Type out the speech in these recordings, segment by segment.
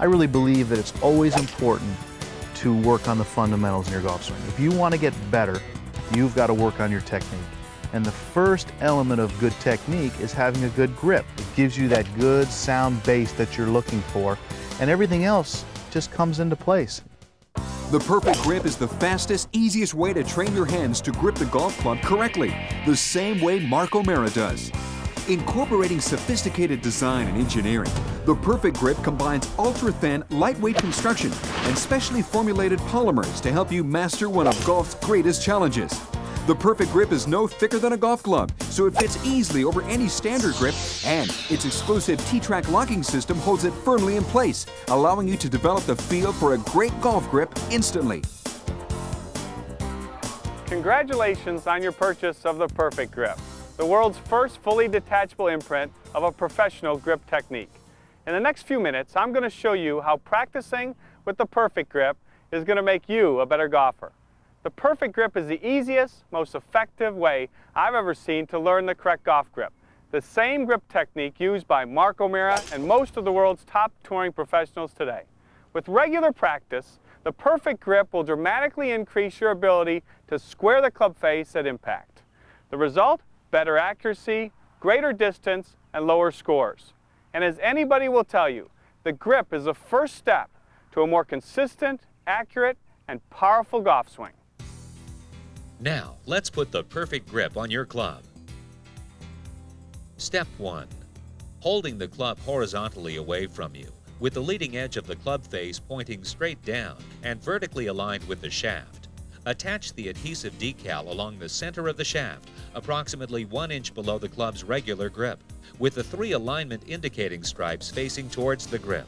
I really believe that it's always important to work on the fundamentals in your golf swing. If you want to get better, you've got to work on your technique. And the first element of good technique is having a good grip. It gives you that good sound base that you're looking for, and everything else just comes into place. The perfect grip is the fastest, easiest way to train your hands to grip the golf club correctly, the same way Mark O'Meara does. Incorporating sophisticated design and engineering, the perfect grip combines ultra-thin, lightweight construction and specially formulated polymers to help you master one of golf's greatest challenges. The perfect grip is no thicker than a golf club, so it fits easily over any standard grip, and its exclusive T-TRAC locking system holds it firmly in place, allowing you to develop the feel for a great golf grip instantly. Congratulations on your purchase of the perfect grip, the world's first fully detachable imprint of a professional grip technique. In the next few minutes, I'm going to show you how practicing with the perfect grip is going to make you a better golfer. The perfect grip is the easiest, most effective way I've ever seen to learn the correct golf grip. The same grip technique used by Mark O'Meara and most of the world's top touring professionals today. With regular practice, the perfect grip will dramatically increase your ability to square the club face at impact. The result? Better accuracy, greater distance, and lower scores. And as anybody will tell you, the grip is the first step to a more consistent, accurate, and powerful golf swing. Now, let's put the perfect grip on your club. Step 1. Holding the club horizontally away from you, with the leading edge of the club face pointing straight down and vertically aligned with the shaft. Attach the adhesive decal along the center of the shaft, approximately 1 inch below the club's regular grip, with the 3 alignment indicating stripes facing towards the grip.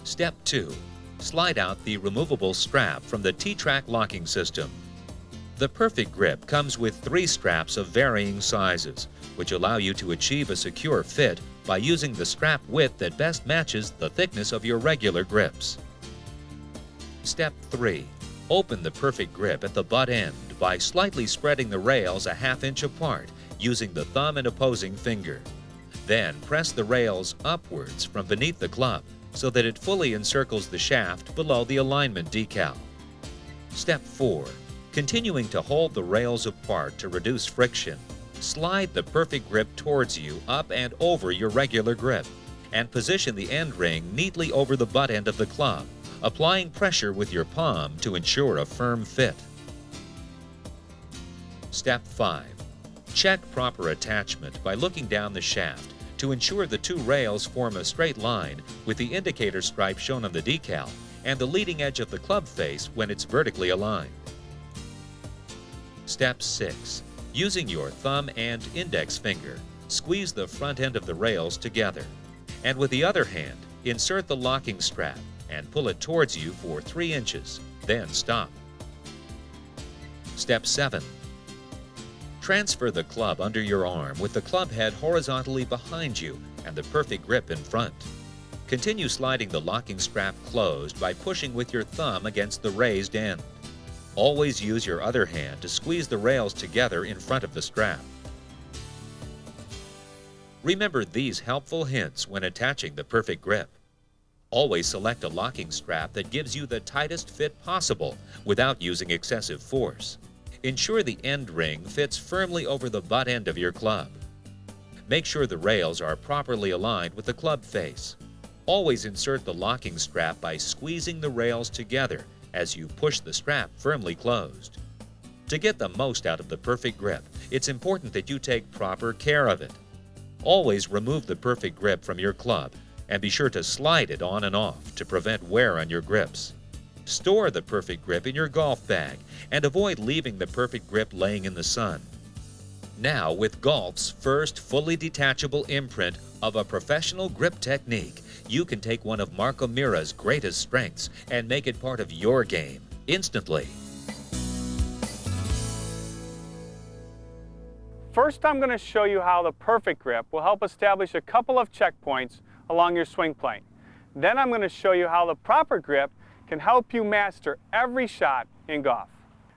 Step 2. Slide out the removable strap from the T-TRAC locking system. The perfect grip comes with 3 straps of varying sizes, which allow you to achieve a secure fit by using the strap width that best matches the thickness of your regular grips. Step 3. Open the perfect grip at the butt end by slightly spreading the rails a ½ inch apart using the thumb and opposing finger. Then press the rails upwards from beneath the club so that it fully encircles the shaft below the alignment decal. Step 4. Continuing to hold the rails apart to reduce friction, slide the perfect grip towards you up and over your regular grip, and position the end ring neatly over the butt end of the club, applying pressure with your palm to ensure a firm fit. Step 5. Check proper attachment by looking down the shaft to ensure the 2 rails form a straight line with the indicator stripe shown on the decal and the leading edge of the club face when it's vertically aligned. Step 6. Using your thumb and index finger, squeeze the front end of the rails together, and with the other hand, insert the locking strap and pull it towards you for 3 inches, then stop. Step 7. Transfer the club under your arm with the club head horizontally behind you and the perfect grip in front. Continue sliding the locking strap closed by pushing with your thumb against the raised end. Always use your other hand to squeeze the rails together in front of the strap. Remember these helpful hints when attaching the perfect grip. Always select a locking strap that gives you the tightest fit possible without using excessive force. Ensure the end ring fits firmly over the butt end of your club. Make sure the rails are properly aligned with the club face. Always insert the locking strap by squeezing the rails together as you push the strap firmly closed. To get the most out of the perfect grip, it's important that you take proper care of it. Always remove the perfect grip from your club and be sure to slide it on and off to prevent wear on your grips. Store the perfect grip in your golf bag and avoid leaving the perfect grip laying in the sun. Now, with golf's first fully detachable imprint of a professional grip technique, you can take one of Mark O'Meara's greatest strengths and make it part of your game instantly. First, I'm going to show you how the perfect grip will help establish a couple of checkpoints along your swing plane. Then I'm going to show you how the proper grip can help you master every shot in golf.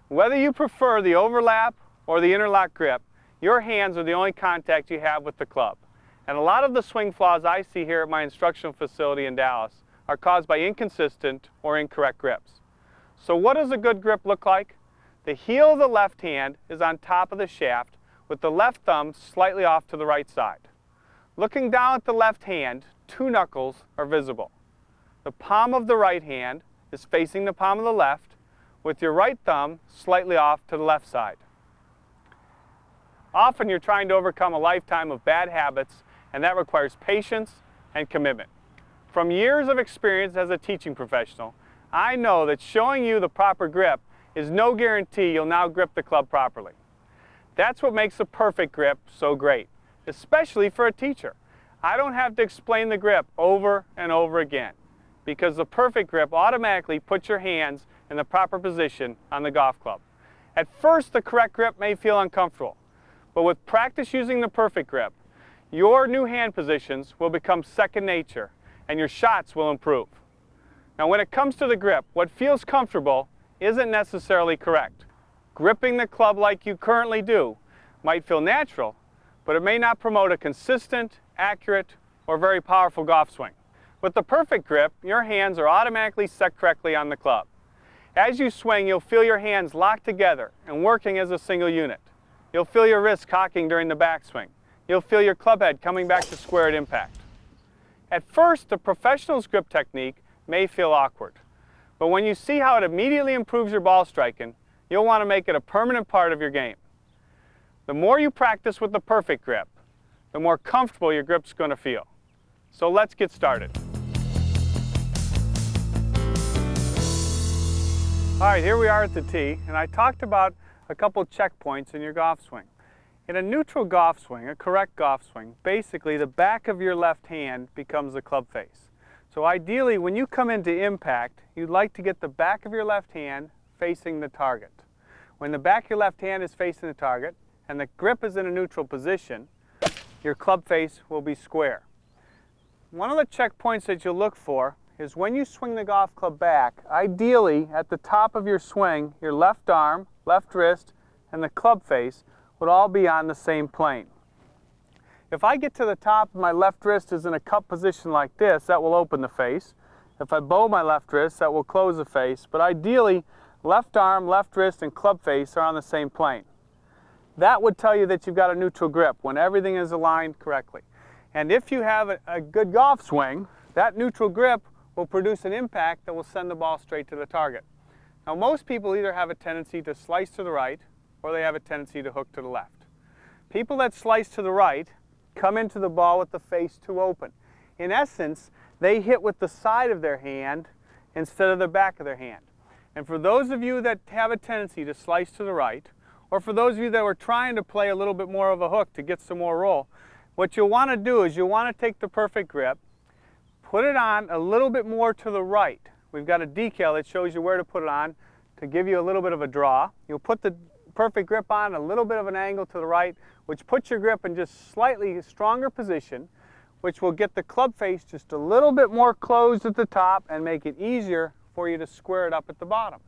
Whether you prefer the overlap or the interlock grip, your hands are the only contact you have with the club. And a lot of the swing flaws I see here at my instructional facility in Dallas are caused by inconsistent or incorrect grips. So what does a good grip look like? The heel of the left hand is on top of the shaft with the left thumb slightly off to the right side. Looking down at the left hand, 2 knuckles are visible. The palm of the right hand is facing the palm of the left with your right thumb slightly off to the left side. Often you're trying to overcome a lifetime of bad habits, and that requires patience and commitment. From years of experience as a teaching professional, I know that showing you the proper grip is no guarantee you'll now grip the club properly. That's what makes the perfect grip so great, especially for a teacher. I don't have to explain the grip over and over again, because the perfect grip automatically puts your hands in the proper position on the golf club. At first, the correct grip may feel uncomfortable, but with practice using the perfect grip, your new hand positions will become second nature and your shots will improve. Now, when it comes to the grip, what feels comfortable isn't necessarily correct. Gripping the club like you currently do might feel natural, but it may not promote a consistent, accurate, or very powerful golf swing. With the perfect grip, your hands are automatically set correctly on the club. As you swing, you'll feel your hands locked together and working as a single unit. You'll feel your wrists cocking during the backswing. You'll feel your club head coming back to square at impact. At first, the professional's grip technique may feel awkward, but when you see how it immediately improves your ball striking, you'll want to make it a permanent part of your game. The more you practice with the perfect grip, the more comfortable your grip's going to feel. So let's get started. All right, here we are at the tee, and I talked about a couple checkpoints in your golf swing. In a neutral golf swing, a correct golf swing, basically the back of your left hand becomes the club face. So ideally, when you come into impact, you'd like to get the back of your left hand facing the target. When the back of your left hand is facing the target and the grip is in a neutral position, your club face will be square. One of the checkpoints that you'll look for is when you swing the golf club back, ideally at the top of your swing, your left arm, left wrist, and the club face would all be on the same plane. If I get to the top and my left wrist is in a cup position like this, that will open the face. If I bow my left wrist, that will close the face. But ideally, left arm, left wrist, and club face are on the same plane. That would tell you that you've got a neutral grip when everything is aligned correctly. And if you have a good golf swing, that neutral grip will produce an impact that will send the ball straight to the target. Now, most people either have a tendency to slice to the right or they have a tendency to hook to the left. People that slice to the right come into the ball with the face too open. In essence, they hit with the side of their hand instead of the back of their hand. And for those of you that have a tendency to slice to the right, or for those of you that were trying to play a little bit more of a hook to get some more roll, what you'll want to do is you'll want to take the perfect grip, put it on a little bit more to the right. We've got a decal that shows you where to put it on to give you a little bit of a draw. You'll put the perfect grip on a little bit of an angle to the right, which puts your grip in just slightly stronger position, which will get the club face just a little bit more closed at the top and make it easier for you to square it up at the bottom.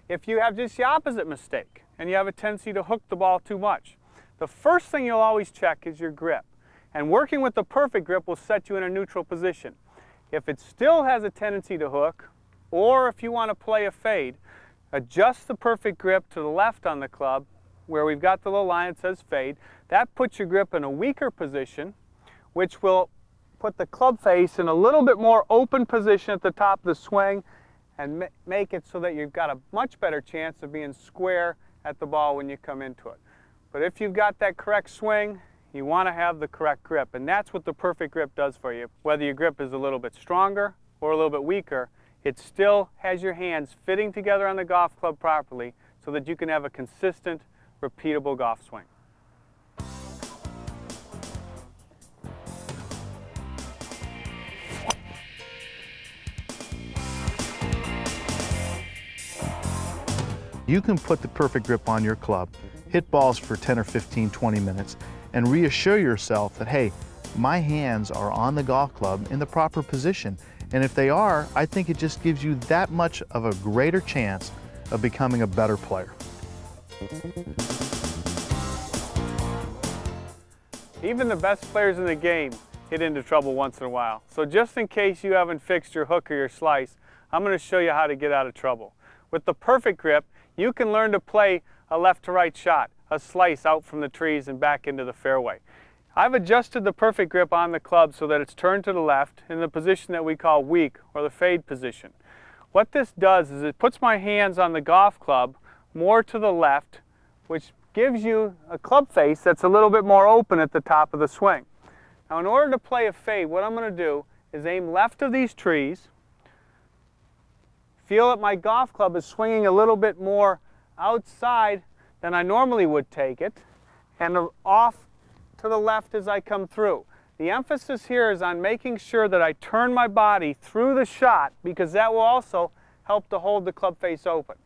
If you have just the opposite mistake and you have a tendency to hook the ball too much, the first thing you'll always check is your grip. And working with the perfect grip will set you in a neutral position. If it still has a tendency to hook, or if you want to play a fade, adjust the perfect grip to the left on the club where we've got the little line that says fade. That puts your grip in a weaker position, which will put the club face in a little bit more open position at the top of the swing and make it so that you've got a much better chance of being square at the ball when you come into it. But if you've got that correct swing, you want to have the correct grip, and that's what the perfect grip does for you. Whether your grip is a little bit stronger or a little bit weaker, it still has your hands fitting together on the golf club properly so that you can have a consistent, repeatable golf swing. You can put the perfect grip on your club, hit balls for 10 or 15, 20 minutes, and reassure yourself that, hey, my hands are on the golf club in the proper position. And if they are, I think it just gives you that much of a greater chance of becoming a better player. Even the best players in the game get into trouble once in a while. So just in case you haven't fixed your hook or your slice, I'm going to show you how to get out of trouble. With the perfect grip, you can learn to play a left to right shot, a slice out from the trees and back into the fairway. I've adjusted the perfect grip on the club so that it's turned to the left in the position that we call weak, or the fade position. What this does is it puts my hands on the golf club more to the left, which gives you a club face that's a little bit more open at the top of the swing. Now in order to play a fade, what I'm going to do is aim left of these trees, feel that my golf club is swinging a little bit more outside than I normally would take it, and off to the left as I come through. The emphasis here is on making sure that I turn my body through the shot, because that will also help to hold the club face open.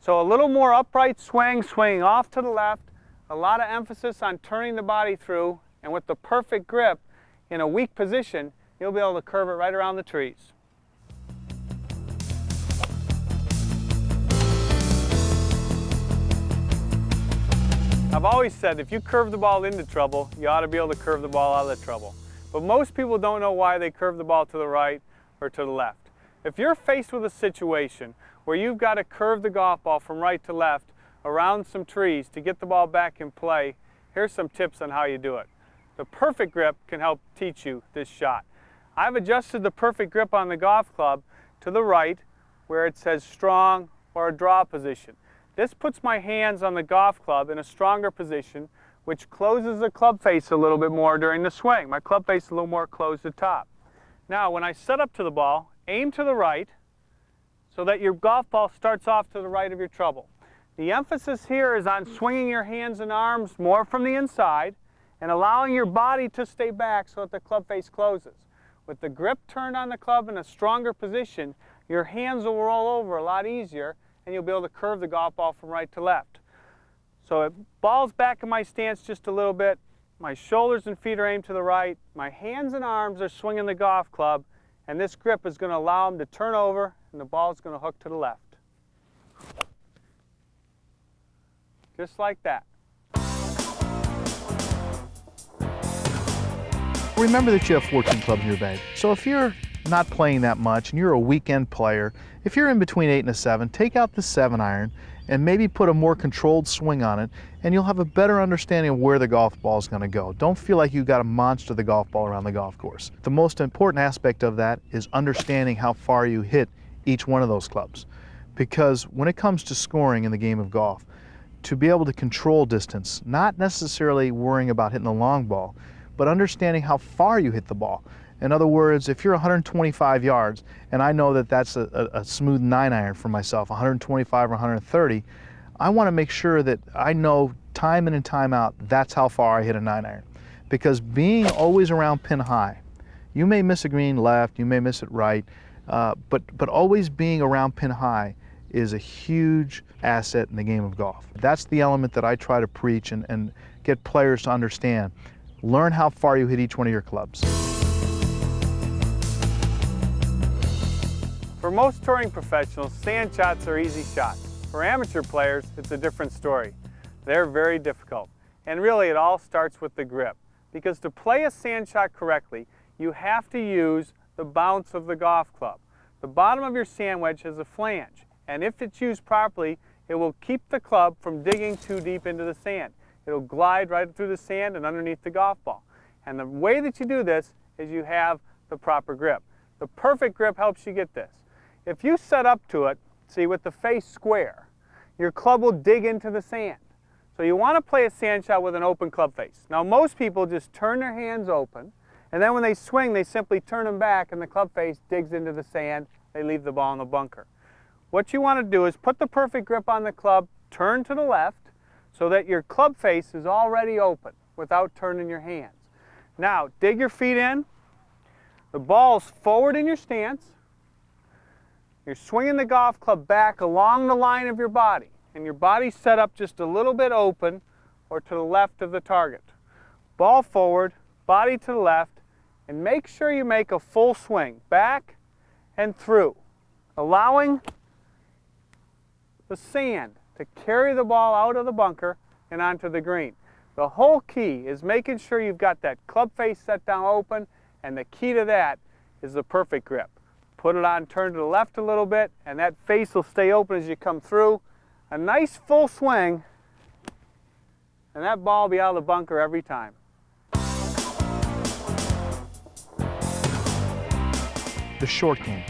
So a little more upright swing, swinging off to the left, a lot of emphasis on turning the body through, and with the perfect grip in a weak position, you'll be able to curve it right around the trees. I've always said if you curve the ball into trouble, you ought to be able to curve the ball out of the trouble. But most people don't know why they curve the ball to the right or to the left. If you're faced with a situation where you've got to curve the golf ball from right to left around some trees to get the ball back in play, here's some tips on how you do it. The perfect grip can help teach you this shot. I've adjusted the perfect grip on the golf club to the right where it says strong or a draw position. This puts my hands on the golf club in a stronger position, which closes the club face a little bit more during the swing. My club face is a little more closed at top. Now, when I set up to the ball, aim to the right so that your golf ball starts off to the right of your trouble. The emphasis here is on swinging your hands and arms more from the inside and allowing your body to stay back so that the club face closes. With the grip turned on the club in a stronger position, your hands will roll over a lot easier, and you'll be able to curve the golf ball from right to left. So it balls back in my stance just a little bit, my shoulders and feet are aimed to the right, my hands and arms are swinging the golf club, and this grip is going to allow them to turn over and the ball is going to hook to the left. Just like that. Remember that you have 14 clubs in your bag. So if you're not playing that much and you're a weekend player, if you're in between 8 and a 7, take out the 7-iron and maybe put a more controlled swing on it, and you'll have a better understanding of where the golf ball is going to go. Don't feel like you've got to monster the golf ball around the golf course. The most important aspect of that is understanding how far you hit each one of those clubs. Because when it comes to scoring in the game of golf, to be able to control distance, not necessarily worrying about hitting the long ball, but understanding how far you hit the ball. In other words, if you're 125 yards, and I know that that's a smooth 9-iron for myself, 125 or 130, I want to make sure that I know time in and time out that's how far I hit a 9-iron. Because being always around pin high, you may miss a green left, you may miss it right, but always being around pin high is a huge asset in the game of golf. That's the element that I try to preach and get players to understand. Learn how far you hit each one of your clubs. For most touring professionals, sand shots are easy shots. For amateur players, it's a different story. They're very difficult. And really, it all starts with the grip. Because to play a sand shot correctly, you have to use the bounce of the golf club. The bottom of your sand wedge has a flange, and if it's used properly, it will keep the club from digging too deep into the sand. It'll glide right through the sand and underneath the golf ball. And the way that you do this is you have the proper grip. The perfect grip helps you get this. If you set up to it, see, with the face square, your club will dig into the sand. So you want to play a sand shot with an open club face. Now most people just turn their hands open, and then when they swing, they simply turn them back and the club face digs into the sand. They leave the ball in the bunker. What you want to do is put the perfect grip on the club, turn to the left, so that your club face is already open without turning your hands. Now, dig your feet in. The ball's forward in your stance. You're swinging the golf club back along the line of your body, and your body's set up just a little bit open or to the left of the target. Ball forward, body to the left, and make sure you make a full swing, back and through, allowing the sand to carry the ball out of the bunker and onto the green. The whole key is making sure you've got that club face set down open, and the key to that is the perfect grip. Put it on, turn to the left a little bit, and that face will stay open as you come through. A nice full swing, and that ball will be out of the bunker every time. The short game.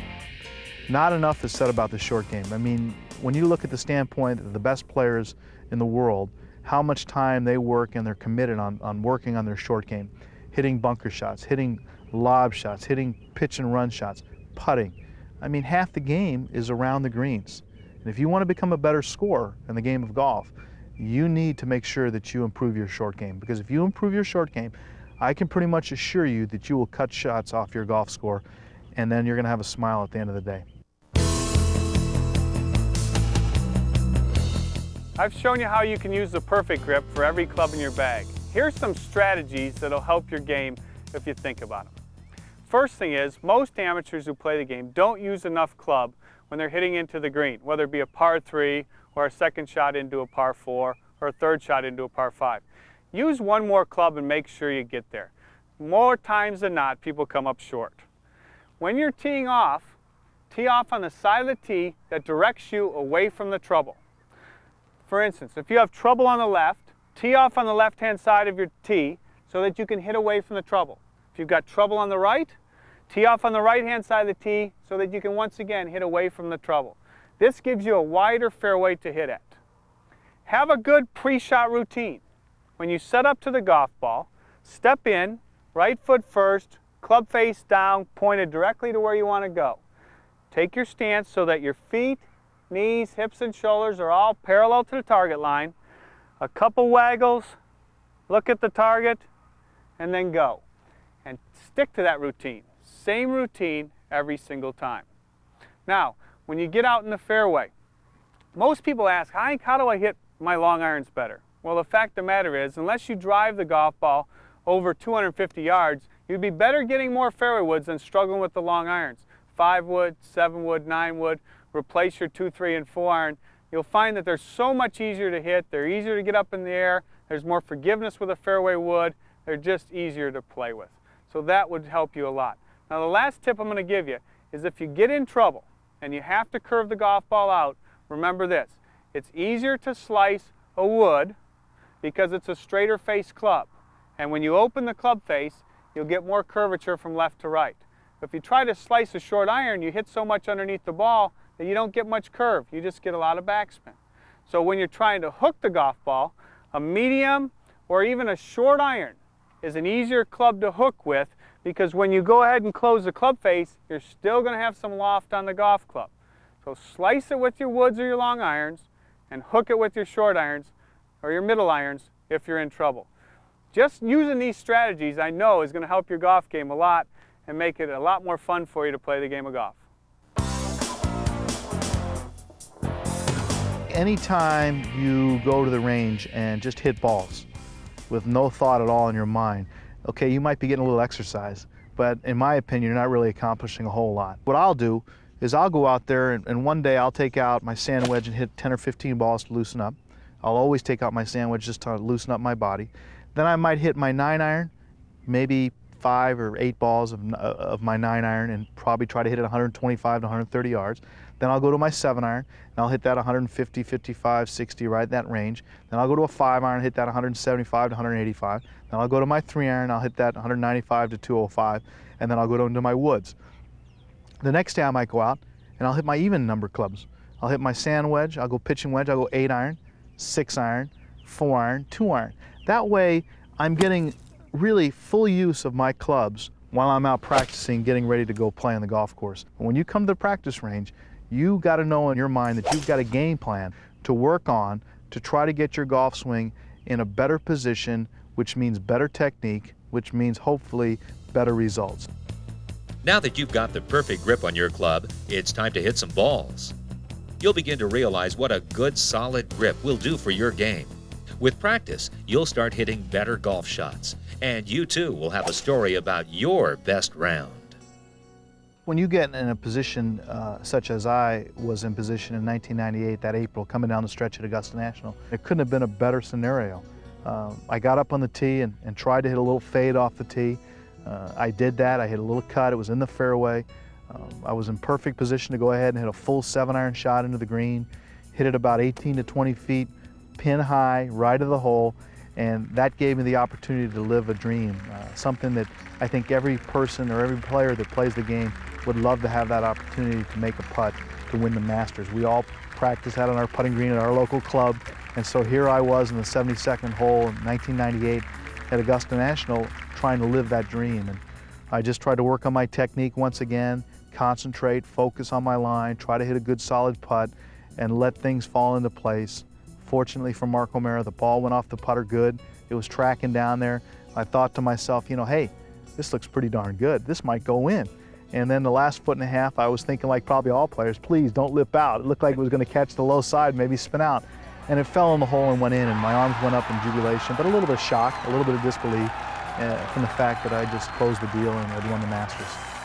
Not enough is said about the short game. I mean, when you look at the standpoint of the best players in the world, how much time they work and they're committed on working on their short game, hitting bunker shots, hitting lob shots, hitting pitch and run shots, putting. I mean, half the game is around the greens. And if you want to become a better scorer in the game of golf, you need to make sure that you improve your short game. Because if you improve your short game, I can pretty much assure you that you will cut shots off your golf score, and then you're going to have a smile at the end of the day. I've shown you how you can use the perfect grip for every club in your bag. Here's some strategies that'll help your game if you think about them. First thing is, most amateurs who play the game don't use enough club when they're hitting into the green, whether it be a par 3 or a second shot into a par 4 or a third shot into a par 5. Use one more club and make sure you get there. More times than not, people come up short. When you're teeing off, tee off on the side of the tee that directs you away from the trouble. For instance, if you have trouble on the left, tee off on the left-hand side of your tee so that you can hit away from the trouble. If you've got trouble on the right, tee off on the right-hand side of the tee so that you can once again hit away from the trouble. This gives you a wider fairway to hit at. Have a good pre-shot routine. When you set up to the golf ball, step in, right foot first, club face down, pointed directly to where you want to go. Take your stance so that your feet, knees, hips, and shoulders are all parallel to the target line. A couple waggles, look at the target, and then go. And stick to that routine. Same routine every single time. Now, when you get out in the fairway, most people ask, how do I hit my long irons better? Well, the fact of the matter is, unless you drive the golf ball over 250 yards, you'd be better getting more fairway woods than struggling with the long irons. 5 wood, 7 wood, 9 wood, replace your 2, 3, and 4 iron. You'll find that they're so much easier to hit, they're easier to get up in the air, there's more forgiveness with a fairway wood, they're just easier to play with. So that would help you a lot. Now the last tip I'm going to give you is if you get in trouble and you have to curve the golf ball out, remember this. It's easier to slice a wood because it's a straighter face club. And when you open the club face, you'll get more curvature from left to right. If you try to slice a short iron, you hit so much underneath the ball that you don't get much curve. You just get a lot of backspin. So when you're trying to hook the golf ball, a medium or even a short iron is an easier club to hook with, because when you go ahead and close the club face, you're still going to have some loft on the golf club. So slice it with your woods or your long irons and hook it with your short irons or your middle irons if you're in trouble. Just using these strategies, I know, is going to help your golf game a lot and make it a lot more fun for you to play the game of golf. Anytime you go to the range and just hit balls with no thought at all in your mind, okay, you might be getting a little exercise, but in my opinion, you're not really accomplishing a whole lot. What I'll do is I'll go out there and one day I'll take out my sand wedge and hit 10 or 15 balls to loosen up. I'll always take out my sand wedge just to loosen up my body. Then I might hit my 9-iron, maybe 5 or 8 balls of my 9-iron, and probably try to hit it 125 to 130 yards. Then I'll go to my 7-iron, and I'll hit that 150, 55, 60, right in that range. Then I'll go to a 5-iron, hit that 175 to 185. Then I'll go to my 3-iron, I'll hit that 195 to 205, and then I'll go into my woods. The next day I might go out, and I'll hit my even number clubs. I'll hit my sand wedge, I'll go pitching wedge, I'll go 8-iron, 6-iron, 4-iron, 2-iron. That way, I'm getting really full use of my clubs while I'm out practicing, getting ready to go play on the golf course. When you come to the practice range, you got to know in your mind that you've got a game plan to work on to try to get your golf swing in a better position, which means better technique, which means hopefully better results. Now that you've got the perfect grip on your club, it's time to hit some balls. You'll begin to realize what a good, solid grip will do for your game. With practice, you'll start hitting better golf shots, and you too will have a story about your best round. When you get in a position such as I was in position in 1998, that April, coming down the stretch at Augusta National, it couldn't have been a better scenario. I got up on the tee and tried to hit a little fade off the tee. I did that. I hit a little cut. It was in the fairway. I was in perfect position to go ahead and hit a full 7-iron shot into the green, hit it about 18 to 20 feet, pin high, right of the hole, and that gave me the opportunity to live a dream, something that I think every person or every player that plays the game would love to have that opportunity to make a putt to win the Masters. We all practice that on our putting green at our local club, and so here I was in the 72nd hole in 1998 at Augusta National trying to live that dream. And I just tried to work on my technique once again, concentrate, focus on my line, try to hit a good solid putt, and let things fall into place. Fortunately for Mark O'Mara, the ball went off the putter good. It was tracking down there. I thought to myself, you know, hey, this looks pretty darn good. This might go in. And then the last 1.5 feet, I was thinking like probably all players, please don't lip out. It looked like it was going to catch the low side, maybe spin out. And it fell in the hole and went in, and my arms went up in jubilation, but a little bit of shock, a little bit of disbelief from the fact that I just closed the deal and had won the Masters.